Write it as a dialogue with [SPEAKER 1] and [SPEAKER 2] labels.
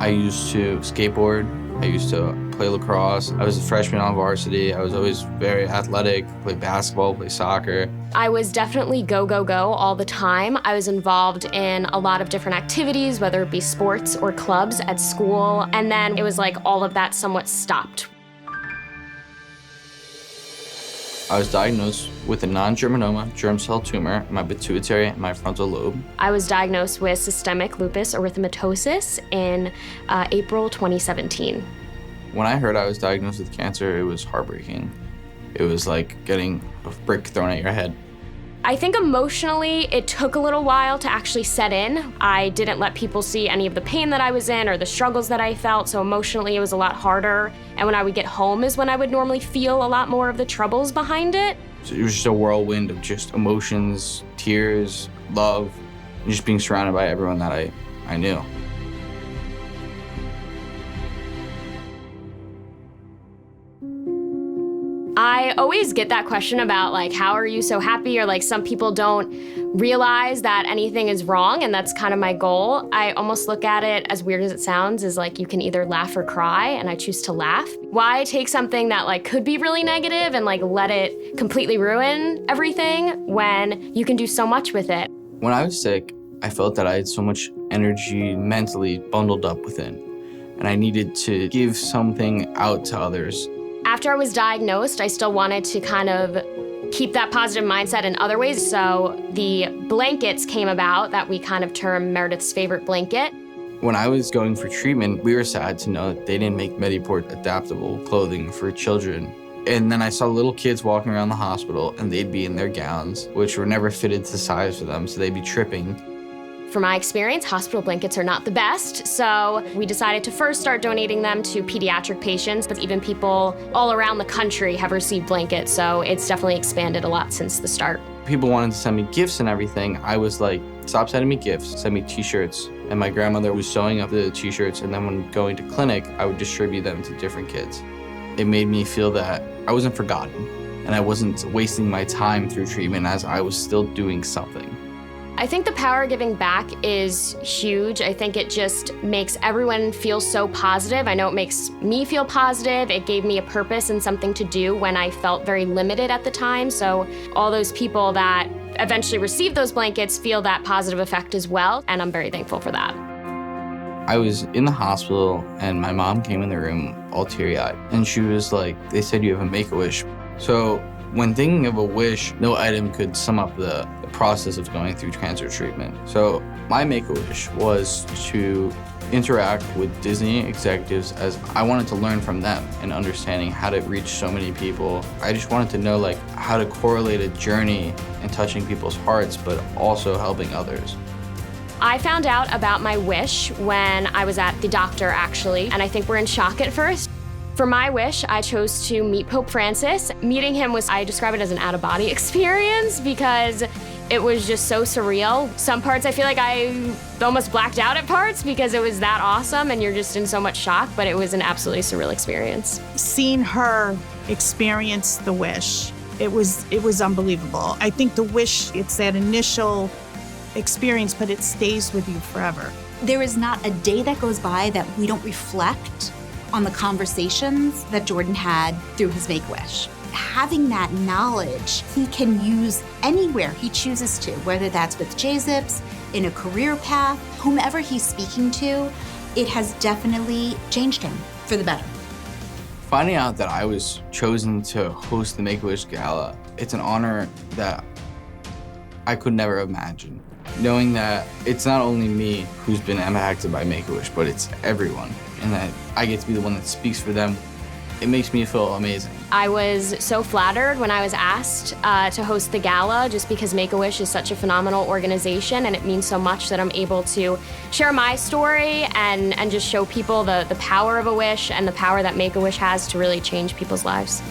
[SPEAKER 1] I used to skateboard. I used to play lacrosse. I was a freshman on varsity. I was always very athletic, played basketball, played soccer.
[SPEAKER 2] I was definitely go, go, go all the time. I was involved in a lot of different activities, whether it be sports or clubs at school. And then it was like all of that somewhat stopped.
[SPEAKER 1] I was diagnosed with a non-germinoma germ cell tumor in my pituitary and my frontal lobe.
[SPEAKER 2] I was diagnosed with systemic lupus erythematosus in April 2017.
[SPEAKER 1] When I heard I was diagnosed with cancer, it was heartbreaking. It was like getting a brick thrown at your head.
[SPEAKER 2] I think emotionally, it took a little while to actually set in. I didn't let people see any of the pain that I was in or the struggles that I felt, so emotionally it was a lot harder. And when I would get home is when I would normally feel a lot more of the troubles behind it.
[SPEAKER 1] So it was just a whirlwind of just emotions, tears, love, and just being surrounded by everyone that I knew.
[SPEAKER 2] I always get that question about like, how are you so happy? Or like some people don't realize that anything is wrong, and that's kind of my goal. I almost look at it, as weird as it sounds, as like you can either laugh or cry, and I choose to laugh. Why take something that like could be really negative and like let it completely ruin everything when you can do so much with it?
[SPEAKER 1] When I was sick, I felt that I had so much energy mentally bundled up within, and I needed to give something out to others.
[SPEAKER 2] After I was diagnosed, I still wanted to kind of keep that positive mindset in other ways. So the blankets came about that we kind of term Meredith's favorite blanket.
[SPEAKER 1] When I was going for treatment, we were sad to know that they didn't make Mediport adaptable clothing for children. And then I saw little kids walking around the hospital, and they'd be in their gowns, which were never fitted to size for them, so they'd be tripping.
[SPEAKER 2] From my experience, hospital blankets are not the best, so we decided to first start donating them to pediatric patients, but even people all around the country have received blankets, so it's definitely expanded a lot since the start.
[SPEAKER 1] People wanted to send me gifts and everything. I was like, stop sending me gifts, send me t-shirts. And my grandmother was sewing up the t-shirts, and then when going to clinic, I would distribute them to different kids. It made me feel that I wasn't forgotten, and I wasn't wasting my time through treatment, as I was still doing something.
[SPEAKER 2] I think the power of giving back is huge. I think it just makes everyone feel so positive. I know it makes me feel positive. It gave me a purpose and something to do when I felt very limited at the time. So all those people that eventually receive those blankets feel that positive effect as well, and I'm very thankful for that.
[SPEAKER 1] I was in the hospital, and my mom came in the room all teary-eyed, and she was like, they said you have a Make-A-Wish. So when thinking of a wish, no item could sum up the process of going through cancer treatment. So my Make-A-Wish was to interact with Disney executives, as I wanted to learn from them and understanding how to reach so many people. I just wanted to know like how to correlate a journey in touching people's hearts, but also helping others.
[SPEAKER 2] I found out about my wish when I was at the doctor, actually, and I think we're in shock at first. For my wish, I chose to meet Pope Francis. Meeting him was, I describe it as an out-of-body experience because it was just so surreal. Some parts I feel like I almost blacked out at parts because it was that awesome and you're just in so much shock, but it was an absolutely surreal experience.
[SPEAKER 3] Seeing her experience the wish, it was unbelievable. I think the wish, it's that initial experience, but it stays with you forever.
[SPEAKER 4] There is not a day that goes by that we don't reflect on the conversations that Jordan had through his Make-A-Wish. Having that knowledge, he can use anywhere he chooses to, whether that's with J-Zips, in a career path, whomever he's speaking to, it has definitely changed him for the better.
[SPEAKER 1] Finding out that I was chosen to host the Make-A-Wish Gala, it's an honor that I could never imagine. Knowing that it's not only me who's been impacted by Make-A-Wish, but it's everyone, and that I get to be the one that speaks for them, it makes me feel amazing.
[SPEAKER 2] I was so flattered when I was asked to host the gala, just because Make-A-Wish is such a phenomenal organization, and it means so much that I'm able to share my story and just show people the power of a wish and the power that Make-A-Wish has to really change people's lives.